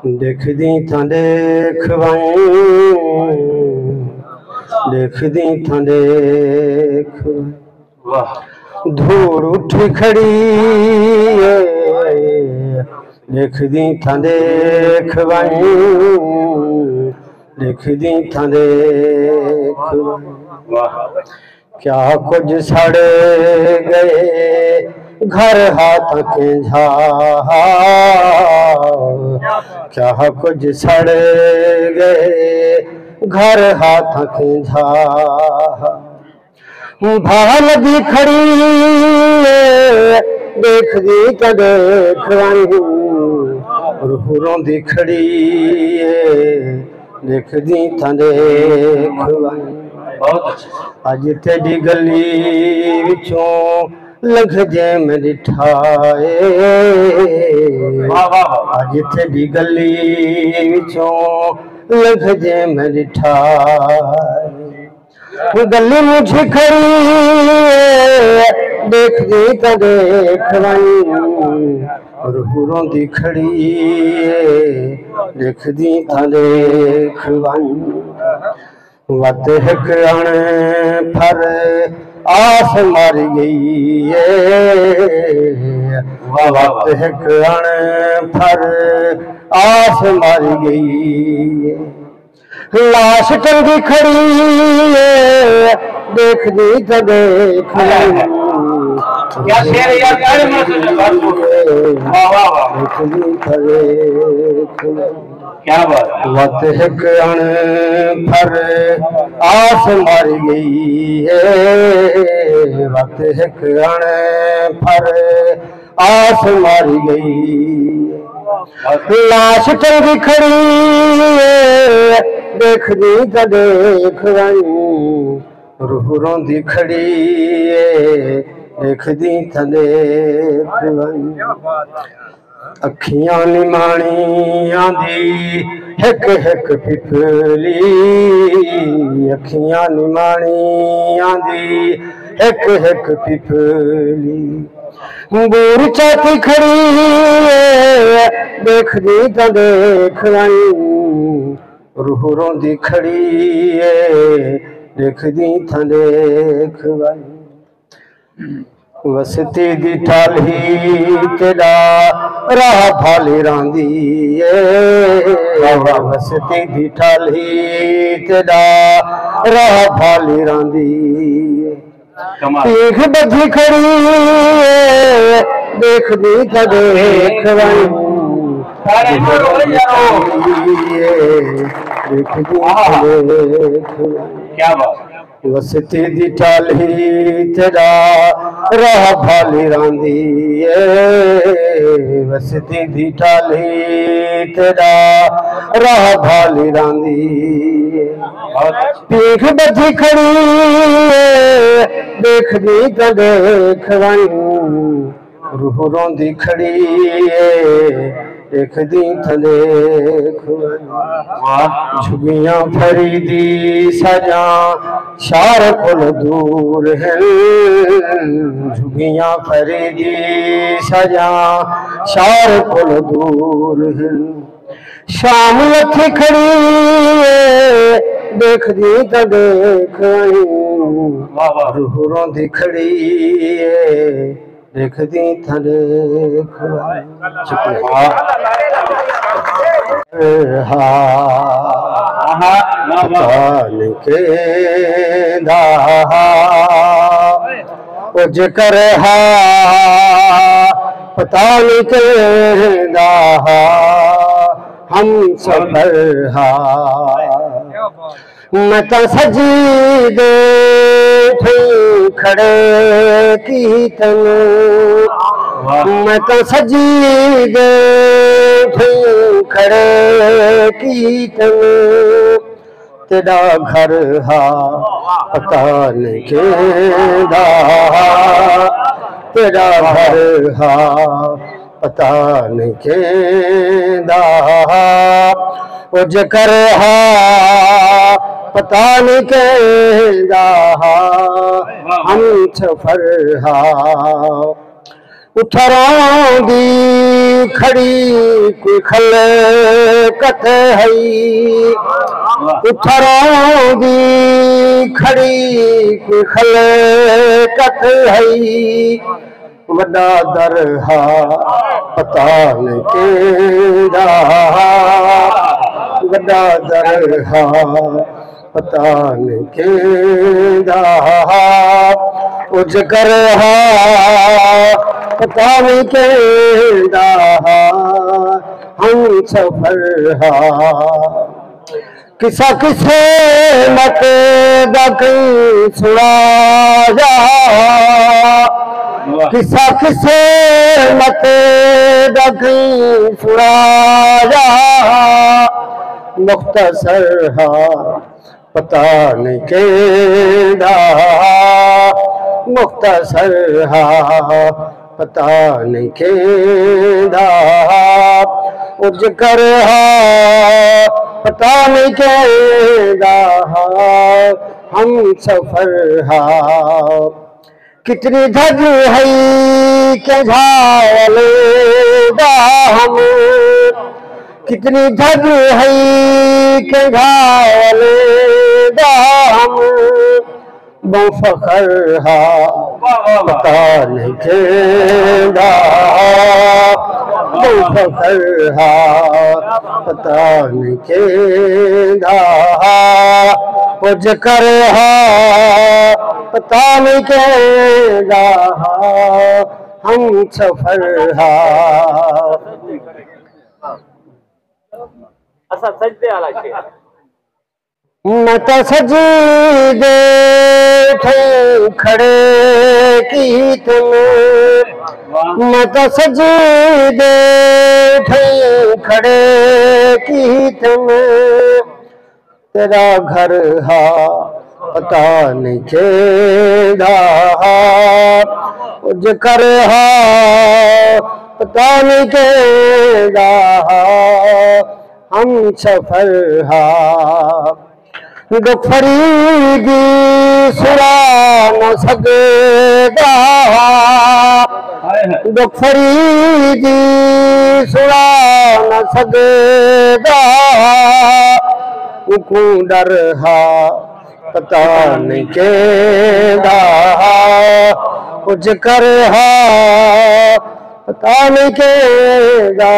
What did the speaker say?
देखदी था देख देखदी था देख धूड़ उठ खड़ी देखदी था देख देखदी था देख क्या कुछ सड़ गए घर हाथ के झा क्या कुछ सड़ गए घर हाथ के झा भाल भी खड़ी देख दी तो देख रूहों दी खड़ी देख दी था देख अज तेरी गली विचों लंघ जे मैं डिठाए अज तेरी गली विचों लंघ जे मैं डिठाए गली मुझे खड़ी देख दी तो देख रूहों दी खड़ी देख दी तो देख वत एक अण फर आस मर गई वत एक अण फर आस मर गई लाश टंगी खड़ी देख दी तो देख क्या बात वत एक अण फर आस मर गई है वत एक अण फर आस मर गई लाश टंगी खड़ी देख दी तो देख रूहों दी खड़ी देख दी तो देख अखियां निमाणियां दी एक एक पिपली अखियां निमाणियां दी एक एक पिपली बूर चाती खड़ी देख दी तो देख रूहों दी खड़ी देख दी तो देख वसती दी टाली तेरा राह भाली रांदी वसती दी टाली तेरा राह भाली रांदी पीठ बधी खड़ी देख दी तो देख देख दी क्या बात वसती दी टाली तेरा राह भाली रांदी वसती दी टाली तेरा राह भाली रांदी पीठ बधी खड़ी देख दी तो देख रूहों दी खड़ी देख दी तो देख झुगियां फरीदी सजा शार कोल दूर है झुगियां फरीदी सजा शार कोल दूर है शाम लथी खड़ी देख दी तो देख रूहों दी खड़ी देख दी तो देख के उज कर पता नहीं के हम सफर मैं तो सजी दे खड़े की तन मैं तो सजी दे खड़े की तन तेरा घर हा पता नहीं केदा तेरा घर हा पता नहीं केदा उज कर हा पता नहीं केदा हम सफर हा उठरां दी खड़ी कोई खलकत है उथरों दी खड़ी कोई खलकत है वड्डा दरहा पता नहीं केड़ा वड्डा दरहा पता नहीं केड़ा उज करहा पता नहीं केड़ा हम सफर हा किसा किसे मत दकी सुनाया किसा किसे मत दकी सुनाया मुख्तसर हा पता नहीं केड़ा मुख्तसर हा पता नहीं केड़ा उज कर हा पता नहीं केड़ा हम सफर हा कितनी धज है के झाले हम कितनी धज है के झाले हम बहु फखर हा पता नहीं केड़ा बहु फखर हा पता नहीं केड़ा उज कर हा पता नहीं केड़ा हम सफर हा असा सजदे वाला शेर मैं तो सजदे थे खड़े की तुम मैं तो सजदे थे खड़े की तुम तेरा घर हा पता नहीं केड़ा उज कर हा पता नहीं केड़ा हम सफर हा दुख फरीदी सुरा न सगदा दुख फरीदी सुरा न सगदा उकू डर हा पता नहीं केड़ा उज कर हा पता नहीं केड़ा।